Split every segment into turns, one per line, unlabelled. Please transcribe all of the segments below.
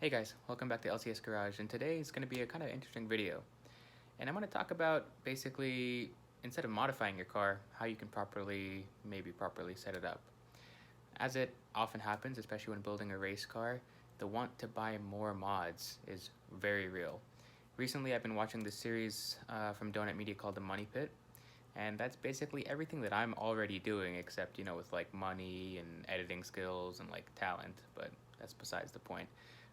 Hey guys, welcome back to LCS Garage, and today is going to be a kind of interesting video. And I'm going to talk about basically, instead of modifying your car, how you can maybe properly set it up. As it often happens, especially when building a race car, the want to buy more mods is very real. Recently I've been watching this series from Donut Media called the Money Pit, and that's basically everything that I'm already doing except, with like money and editing skills and like talent, but that's besides the point.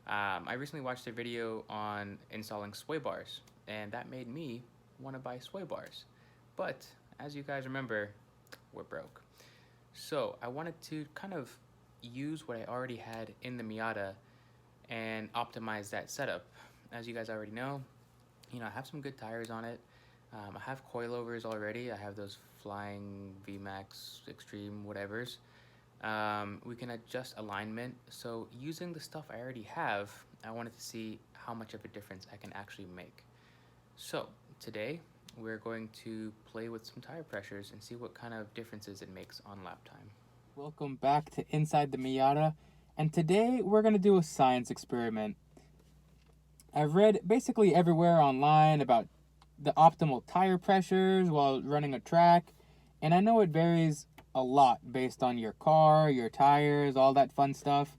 I recently watched a video on installing sway bars, and that made me want to buy sway bars. But as you guys remember, we're broke. So I wanted to kind of use what I already had in the Miata and optimize that setup. As you guys already know, I have some good tires on it. I have coilovers already. I have those flying VMAX Extreme whatevers. We can adjust alignment. So using the stuff I already have, I wanted to see how much of a difference I can actually make. So today we're going to play with some tire pressures and see what kind of differences it makes on lap time.
Welcome back to Inside the Miata, and today we're going to do a science experiment. I've read basically everywhere online about the optimal tire pressures while running a track, and I know it varies a lot based on your car, your tires, all that fun stuff.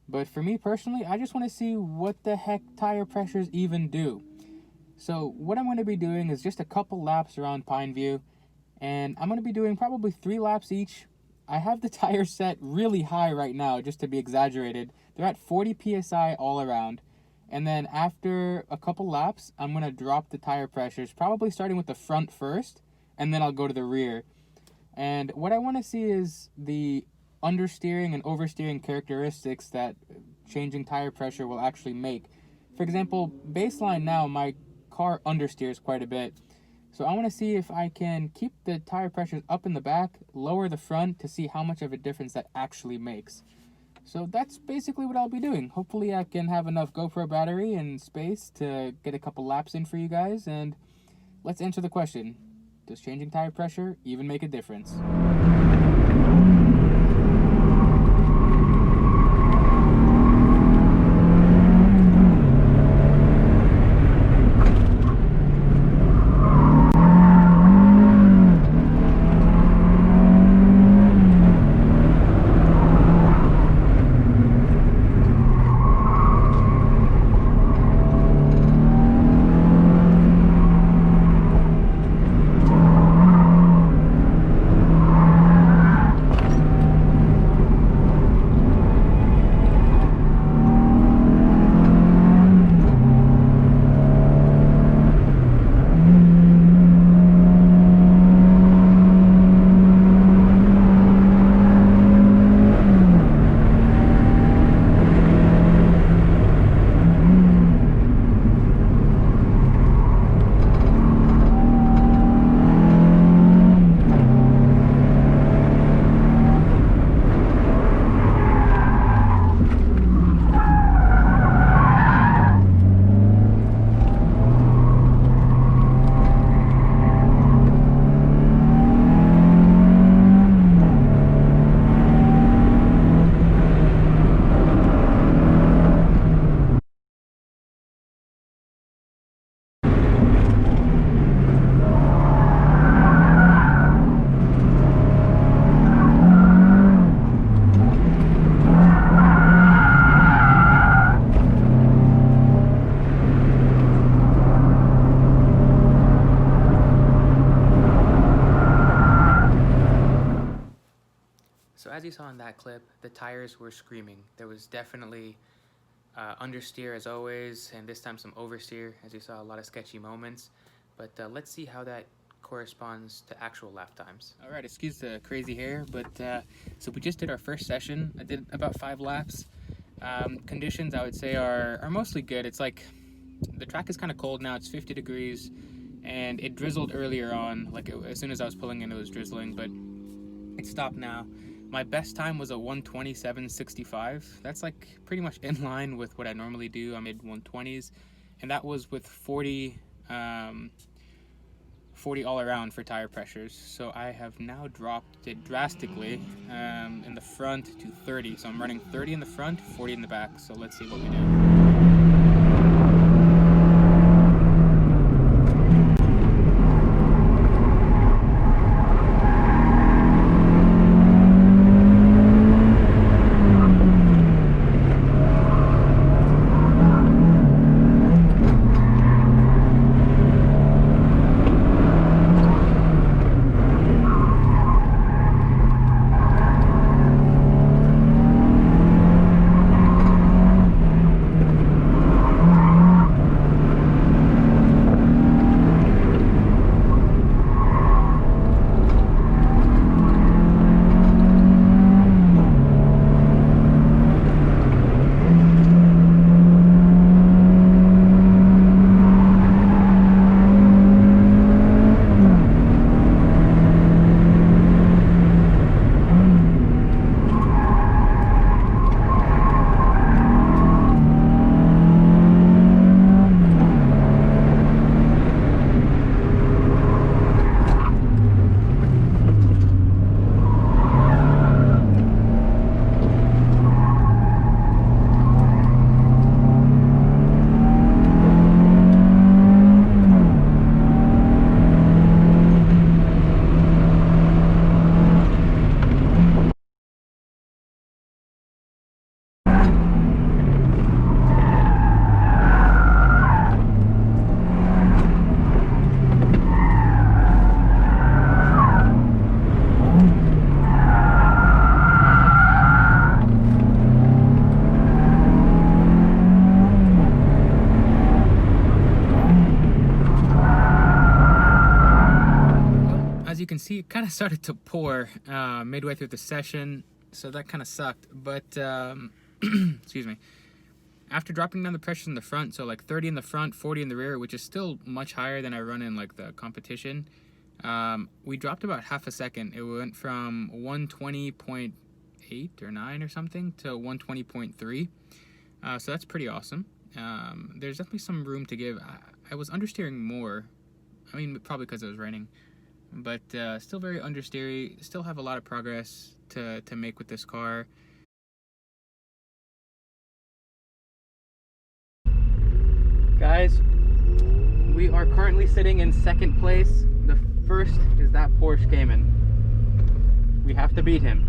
But for me personally, I just want to see what the heck tire pressures even do. So what I'm going to be doing is just a couple laps around Pineview, and I'm going to be doing probably 3 laps each. I have the tires set really high right now, just to be exaggerated. They're at 40 psi all around. And then after a couple laps, I'm going to drop the tire pressures, probably starting with the front first, and then I'll go to the rear. And what I want to see is the understeering and oversteering characteristics that changing tire pressure will actually make. For example, baseline now, my car understeers quite a bit. So I want to see if I can keep the tire pressures up in the back, lower the front to see how much of a difference that actually makes. So that's basically what I'll be doing. Hopefully I can have enough GoPro battery and space to get a couple laps in for you guys. And let's answer the question. Does changing tire pressure even make a difference?
So as you saw in that clip, the tires were screaming. There was definitely understeer as always, and this time some oversteer, as you saw a lot of sketchy moments. But let's see how that corresponds to actual lap times. All right, excuse the crazy hair, but so we just did our first session. I did about 5 laps. Conditions, I would say, are mostly good. It's like the track is kind of cold now. It's 50 degrees, and it drizzled earlier on. As soon as I was pulling in, it was drizzling, but it stopped now. My best time was a 127.65. That's like pretty much in line with what I normally do. I'm mid 120s, and that was with 40 all around for tire pressures. So I have now dropped it drastically in the front to 30. So I'm running 30 in the front, 40 in the back. So let's see what we do.
can see, it kind of started to pour midway through the session, so that kind of sucked. But excuse me. After dropping down the pressures in the front, so like 30 in the front, 40 in the rear, which is still much higher than I run in like the competition, we dropped about half a second. It went from 120.8 or 9 or something to 120.3. So that's pretty awesome. There's definitely some room to give. I was understeering more. I mean, probably because it was raining. But still very understeery. Still have a lot of progress to make with this car. Guys, we are currently sitting in second place. The first is that Porsche Cayman. We have to beat him.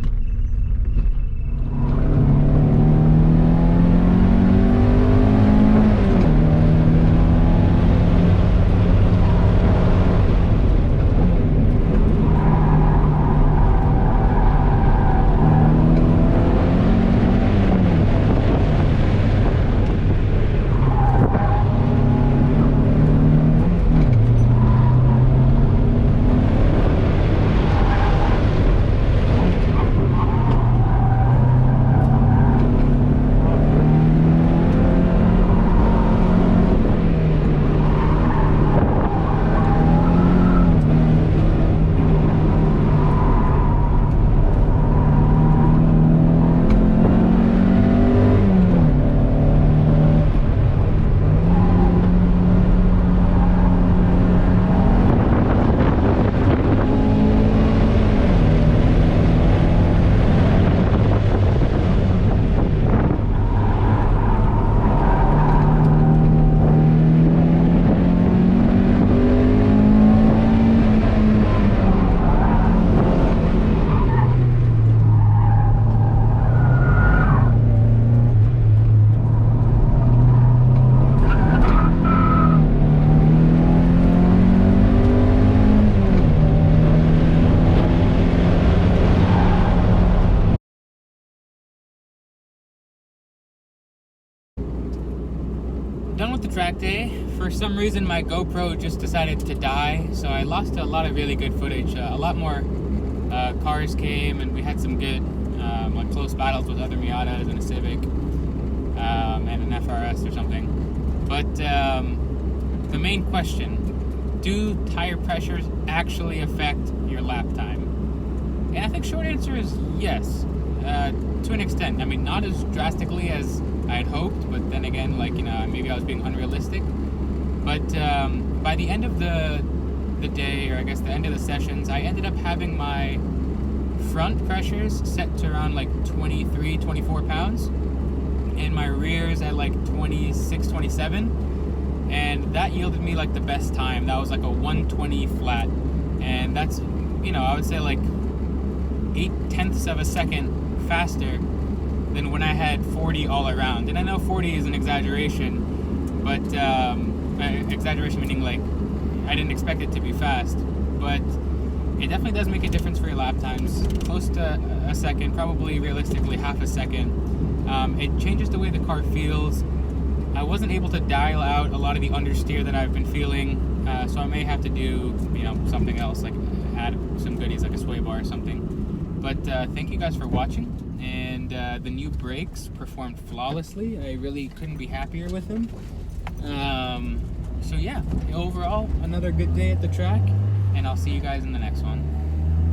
Done with the track day. For some reason my GoPro just decided to die, so I lost a lot of really good footage. A lot more cars came, and we had some good like close battles with other Miatas and a Civic and an FRS or something. But the main question, do tire pressures actually affect your lap time? And I think short answer is yes, to an extent. I mean, not as drastically as I had hoped, but then again, like, you know, maybe I was being unrealistic. But by the end of the day, or I guess the end of the sessions, I ended up having my front pressures set to around like 23, 24 pounds, and my rears at like 26, 27, and that yielded me like the best time. That was like a 120 flat, and that's, you know, I would say like 0.8 of a second faster than when I had 40 all around. And I know 40 is an exaggeration, but exaggeration meaning like I didn't expect it to be fast, but it definitely does make a difference for your lap times. Close to a second, probably realistically half a second. It changes the way the car feels. I wasn't able to dial out a lot of the understeer that I've been feeling, so I may have to do, you know, something else, like add some goodies like a sway bar or something. But thank you guys for watching, and the new brakes performed flawlessly. I really couldn't be happier with them. So yeah, overall, another good day at the track, and I'll see you guys in the next one.